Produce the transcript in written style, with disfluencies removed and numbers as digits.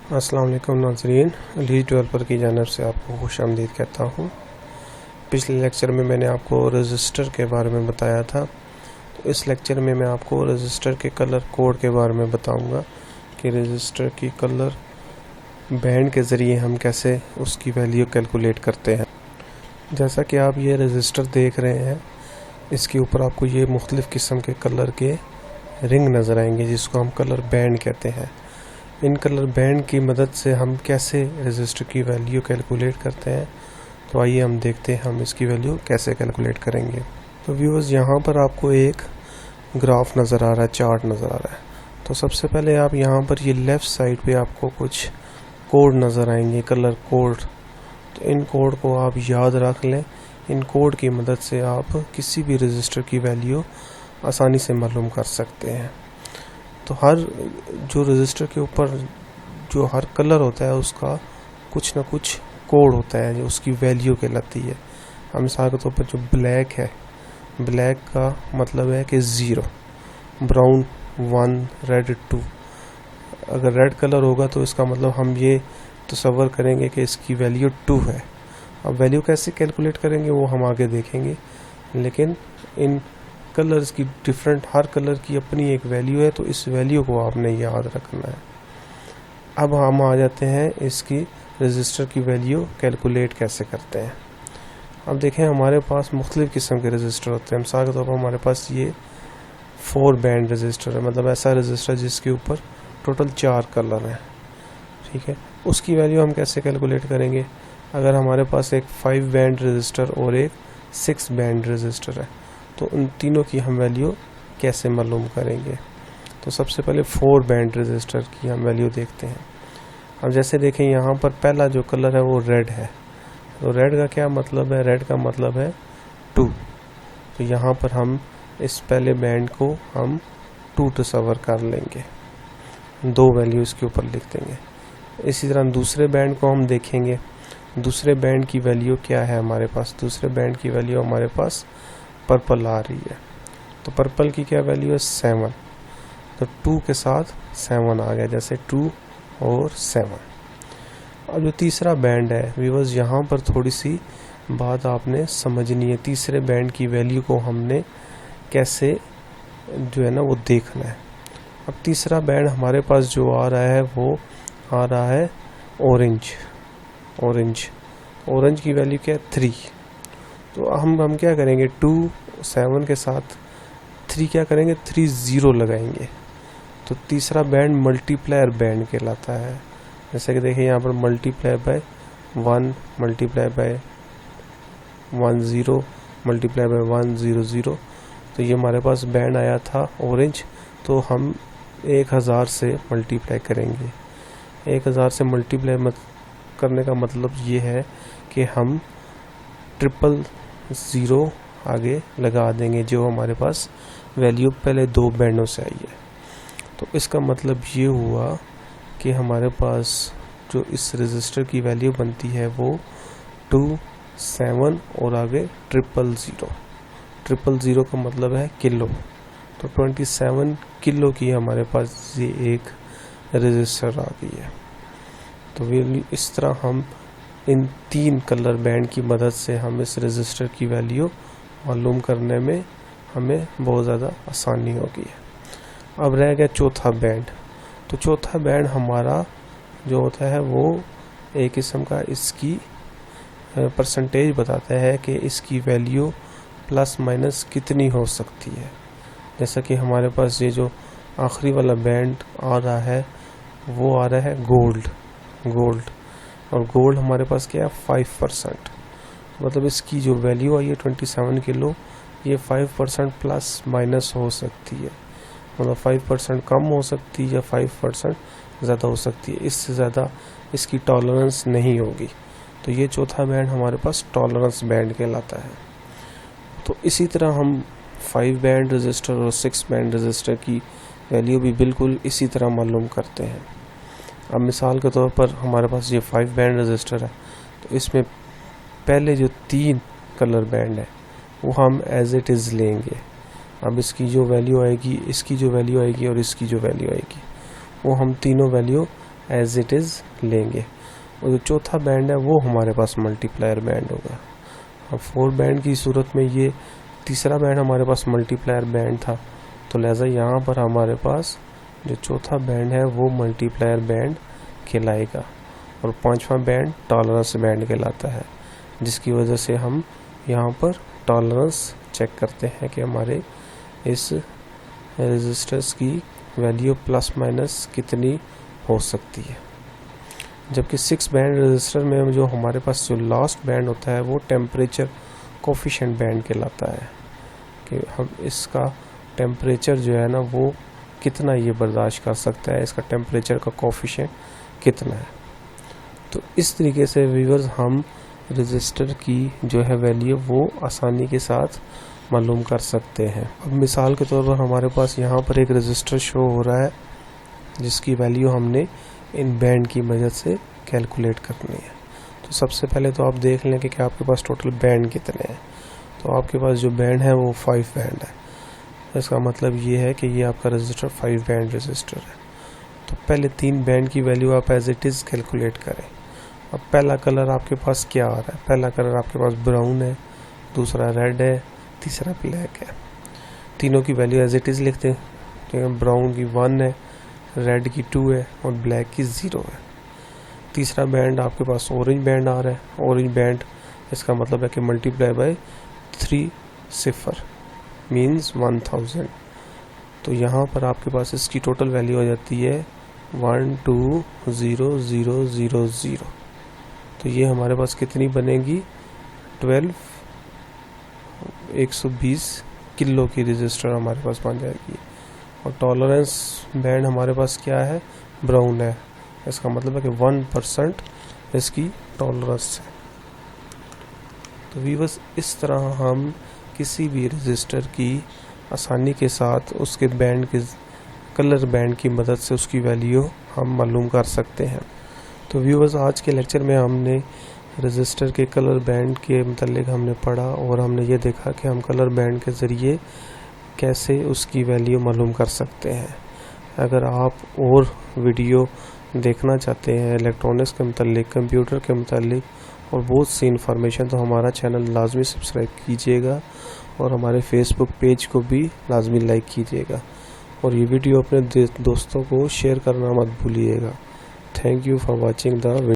अस्सलाम वालेकुम नाज़रीन, लीड डेवलपर की जानिब से आपको खुशामदीद कहता हूँ। पिछले लेक्चर में मैंने आपको रजिस्टर के बारे में बताया था, तो इस लेक्चर में मैं आपको रजिस्टर के कलर कोड के बारे में बताऊँगा कि रजिस्टर की कलर बैंड के ज़रिए हम कैसे उसकी वैल्यू कैलकुलेट करते हैं। जैसा कि आप ये रजिस्टर देख रहे हैं, इसके ऊपर आपको ये मुख्तलिफ़ किस्म के कलर के रिंग नज़र आएंगे जिसको हम कलर बैंड कहते हैं। इन कलर बैंड की मदद से हम कैसे रजिस्टर की वैल्यू कैलकुलेट करते हैं, तो आइए हम देखते हैं हम इसकी वैल्यू कैसे कैलकुलेट करेंगे। तो व्यूअर्स, यहाँ पर आपको एक ग्राफ नज़र आ रहा है, चार्ट नज़र आ रहा है। तो सबसे पहले आप यहाँ पर ये लेफ़्ट साइड पे आपको कुछ कोड नज़र आएंगे, कलर कोड। तो इन कोड को आप याद रख लें। इन कोड की मदद से आप किसी भी रजिस्टर की वैल्यू आसानी से मालूम कर सकते हैं। तो हर जो रजिस्टर के ऊपर जो हर कलर होता है उसका कुछ ना कुछ कोड होता है जो उसकी वैल्यू कहलाती है। हम मिसाल के तौर पर जो ब्लैक है, ब्लैक का मतलब है कि 0, ब्राउन 1, रेड 2। अगर रेड कलर होगा तो इसका मतलब हम ये तसव्वुर करेंगे कि इसकी वैल्यू 2 है। अब वैल्यू कैसे कैलकुलेट करेंगे वो हम आगे देखेंगे, लेकिन इन कलर्स की डिफरेंट, हर कलर की अपनी एक वैल्यू है, तो इस वैल्यू को आपने याद रखना है। अब हम आ जाते हैं इसकी रजिस्टर की वैल्यू कैलकुलेट कैसे करते हैं। अब देखें, हमारे पास मुख्तलिफ़ किस्म के रजिस्टर होते हैं। मिसाल के तौर पर हमारे पास ये 4 बैंड रजिस्टर है, मतलब ऐसा रजिस्टर जिसके ऊपर टोटल 4 कलर हैं। ठीक है, उसकी वैल्यू हम कैसे कैलकुलेट करेंगे। अगर हमारे पास एक 5 बैंड रजिस्टर और एक 6 बैंड रजिस्टर है, तो उन तीनों की हम वैल्यू कैसे मालूम करेंगे। तो सबसे पहले 4 बैंड रजिस्टर की हम वैल्यू देखते हैं। अब जैसे देखें, यहाँ पर पहला जो कलर है वो रेड है। तो रेड का क्या मतलब है, रेड का मतलब है 2। तो यहाँ पर हम इस पहले बैंड को हम 2 तस्वर कर लेंगे, 2 वैल्यू इसके ऊपर लिख देंगे। इसी तरह दूसरे बैंड को हम देखेंगे, दूसरे बैंड की वैल्यू क्या है हमारे पास। दूसरे बैंड की वैल्यू हमारे पास पर्पल आ रही है। तो पर्पल की क्या वैल्यू है, 7। तो 2 के साथ 7 आ गया, जैसे 2 और 7। अब जो तीसरा बैंड है व्यूअर्स, यहाँ पर थोड़ी सी बात आपने समझनी है। तीसरे बैंड की वैल्यू को हमने कैसे जो है ना वो देखना है। अब तीसरा बैंड हमारे पास जो आ रहा है वो आ रहा है ऑरेंज। ऑरेंज की वैल्यू क्या है, 3। तो हम क्या करेंगे, 2 7 के साथ 3 क्या करेंगे, 3 0 लगाएंगे। तो तीसरा बैंड मल्टीप्लायर बैंड कहलाता है। जैसे कि देखिए यहाँ पर multiply by 1, multiply by 1 0, multiply by 1 0 0। तो ये हमारे पास बैंड आया था ऑरेंज। तो हम 1000 से मल्टीप्लाई करेंगे। 1000 से मल्टीप्लाई करने का मतलब ये है कि हम 000 आगे लगा देंगे, जो हमारे पास वैल्यू पहले 2 बैंडों से आई है। तो इसका मतलब ये हुआ कि हमारे पास जो इस रजिस्टर की वैल्यू बनती है वो 2 7 और आगे 000। 000 का मतलब है किलो। तो 27 किलो की हमारे पास ये एक रजिस्टर आ गई है। तो इस तरह हम इन 3 कलर बैंड की मदद से हम इस रजिस्टर की वैल्यू मालूम करने में हमें बहुत ज़्यादा आसानी होगी। अब रह गया चौथा बैंड। तो चौथा बैंड हमारा जो होता है वो एक किस्म का इसकी परसेंटेज बताता है कि इसकी वैल्यू प्लस माइनस कितनी हो सकती है। जैसा कि हमारे पास ये जो आखिरी वाला बैंड आ रहा है वो आ रहा है गोल्ड। और गोल्ड हमारे पास क्या है, 5%। मतलब इसकी जो वैल्यू आई है 27 किलो, ये 5% प्लस माइनस हो सकती है। मतलब 5% कम हो सकती है या 5% ज़्यादा हो सकती है। इससे ज़्यादा इसकी टॉलरेंस नहीं होगी। तो ये चौथा बैंड हमारे पास टॉलरेंस बैंड कहलाता है। तो इसी तरह हम 5 बैंड रजिस्टर और 6 बैंड रजिस्टर की वैल्यू भी बिल्कुल इसी तरह मालूम करते हैं। अब मिसाल के तौर पर हमारे पास ये 5 बैंड रजिस्टर है, तो इसमें पहले जो 3 कलर बैंड है वो हम एज इट इज़ लेंगे। अब इसकी जो वैल्यू आएगी, इसकी जो वैल्यू आएगी और इसकी जो वैल्यू आएगी, वो हम तीनों वैल्यू एज इट इज़ लेंगे। और जो चौथा बैंड है वो हमारे पास मल्टीप्लायर बैंड होगा। अब 4 बैंड की सूरत में ये तीसरा बैंड हमारे पास मल्टीप्लायर बैंड था, तो लिहाजा यहाँ पर हमारे पास जो चौथा बैंड है वो मल्टीप्लायर बैंड कहलाएगा। और 5वां बैंड टॉलरेंस बैंड कहलाता है, जिसकी वजह से हम यहाँ पर टॉलरेंस चेक करते हैं कि हमारे इस रेजिस्टर्स की वैल्यू प्लस माइनस कितनी हो सकती है। जबकि 6 बैंड रेजिस्टर में जो हमारे पास जो लास्ट बैंड होता है वो टेम्परेचर कोफिशिएंट बैंड कहलाता है, कि हम इसका टेम्परेचर जो है ना वो कितना ये बर्दाश्त कर सकता है, इसका टेम्परेचर का कोफिशिएंट कितना है। तो इस तरीके से व्यूअर्स हम रेजिस्टर की जो है वैल्यू वो आसानी के साथ मालूम कर सकते हैं। अब मिसाल के तौर पर हमारे पास यहाँ पर एक रेजिस्टर शो हो रहा है जिसकी वैल्यू हमने इन बैंड की मदद से कैलकुलेट करनी है। तो सबसे पहले तो आप देख लें कि आपके पास टोटल बैंड कितने हैं। तो आपके पास जो बैंड है वो 5 बैंड है। इसका मतलब ये है कि ये आपका रेजिस्टर 5 बैंड रेजिस्टर है। तो पहले 3 बैंड की वैल्यू आप एज इट इज़ कैलकुलेट करें। अब पहला कलर आपके पास क्या आ रहा है? पहला कलर आपके पास ब्राउन है, दूसरा रेड है, तीसरा ब्लैक है। तीनों की वैल्यू एज इट इज़ लिखते हैं। तो ब्राउन की 1 है, रेड की 2 है और ब्लैक की 0 है। तीसरा बैंड आपके पास ऑरेंज बैंड आ रहा है। ऑरेंज बैंड इसका मतलब है कि मल्टीप्लाई बाय 3 0 मीन्स 1000। तो यहाँ पर आपके पास इसकी टोटल वैल्यू आ जाती है 120000। तो ये हमारे पास कितनी बनेगी? 120 किलो की रेजिस्टर हमारे पास बन जाएगी। और टॉलरेंस बैंड हमारे पास क्या है? ब्राउन है। इसका मतलब है कि 1% इसकी टॉलरेंस है। तो व्यूअर्स इस तरह हम किसी भी रेजिस्टर की आसानी के साथ उसके बैंड के कलर बैंड की मदद से उसकी वैल्यू हम मालूम कर सकते हैं। तो व्यूअर्स आज के लेक्चर में हमने रेजिस्टर के कलर बैंड के मतलब हमने पढ़ा और हमने ये देखा कि हम कलर बैंड के ज़रिए कैसे उसकी वैल्यू मालूम कर सकते हैं। अगर आप और वीडियो देखना चाहते हैं इलेक्ट्रॉनिक्स के मतलब, कंप्यूटर के मतलब और बहुत सी इन्फॉर्मेशन, तो हमारा चैनल लाजमी सब्सक्राइब कीजिएगा और हमारे फेसबुक पेज को भी लाजमी लाइक कीजिएगा। और ये वीडियो अपने दोस्तों को शेयर करना मत भूलिएगा। Thank you for watching the video.